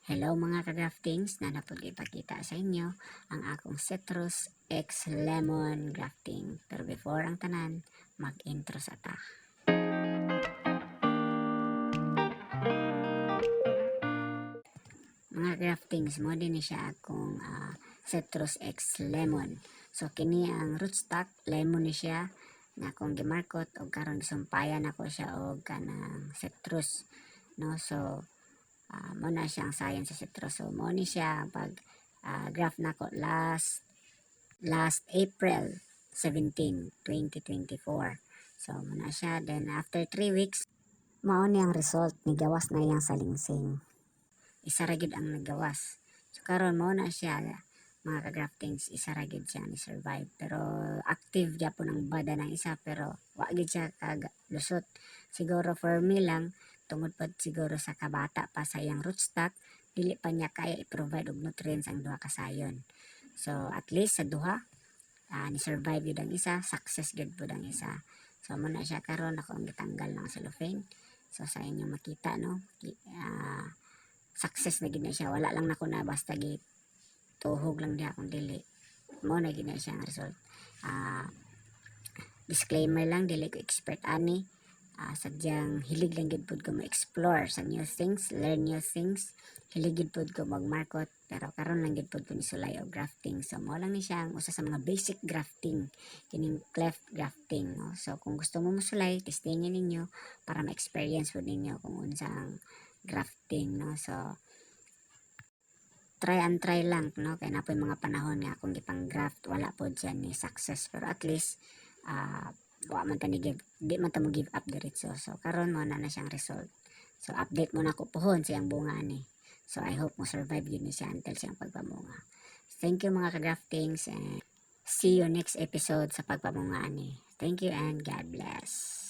Hello mga ka-graftings, na napod ipakita sa inyo ang akong Citrus X Lemon grafting. Pero before ang tanan, mag-intro sa ta. Mga graftings, mo din siya akong Citrus X Lemon. So kini ang rootstock, lemon ni siya na akong gimarkot o karon gisumpayan ako siya og kanang citrus, no? So mo na siyang science sa citrus. So mo ni siya pag graph na ko last April 17, 2024. So mo na siya, then after 3 weeks mao ni ang result, ni gawas na yang salingsing. Isa ra gyud ang nagawas. So karon mo na siya mga ka-graftings, isa ra gyud siya ni survive, pero active gyapon ang bada ng isa, pero wa gyud siya lusot. Siguro for me lang, tungod pa siguro sa kabata pa sa iyang rootstock, dili pa niya kaya i-provide og nutrients ang duha ka sayon. So at least sa duha ni survive gyud ang isa, success gyud pud ang isa. So mo na siya karon, ako ang gitanggal ng cellophane. So sa inyo makita, no, success na gyud na siya. Wala lang nako na basta tuhog lang diha kung dili. Mo na gyud na siya ang result. Disclaimer lang, dili ko expert ani. Sadyang hilig lang gid pud ko ma-explore sa new things, learn new things. Hilig gid pud ko magmarkot, pero karon lang gid pud ko ni sulay og grafting. So mo lang ni siya ang usa sa mga basic grafting, kining cleft grafting, no? So kung gusto mo mosulay, testingin ninyo para ma-experience pud ninyo kung unsang grafting, no? So try and try lang, no, kay napoy mga panahon nga akong gipang graft wala pod siya ni success, pero at least wa man ta ni di man ta mo give up diretso. So karon mo na siyang result. So update mo na ko pohon siyang bunga ni. So I hope mo survive yun ni siya until siyang pagpamunga. Thank you mga ka-graftings, and see you next episode sa pagpamunga ni. Thank you and God bless.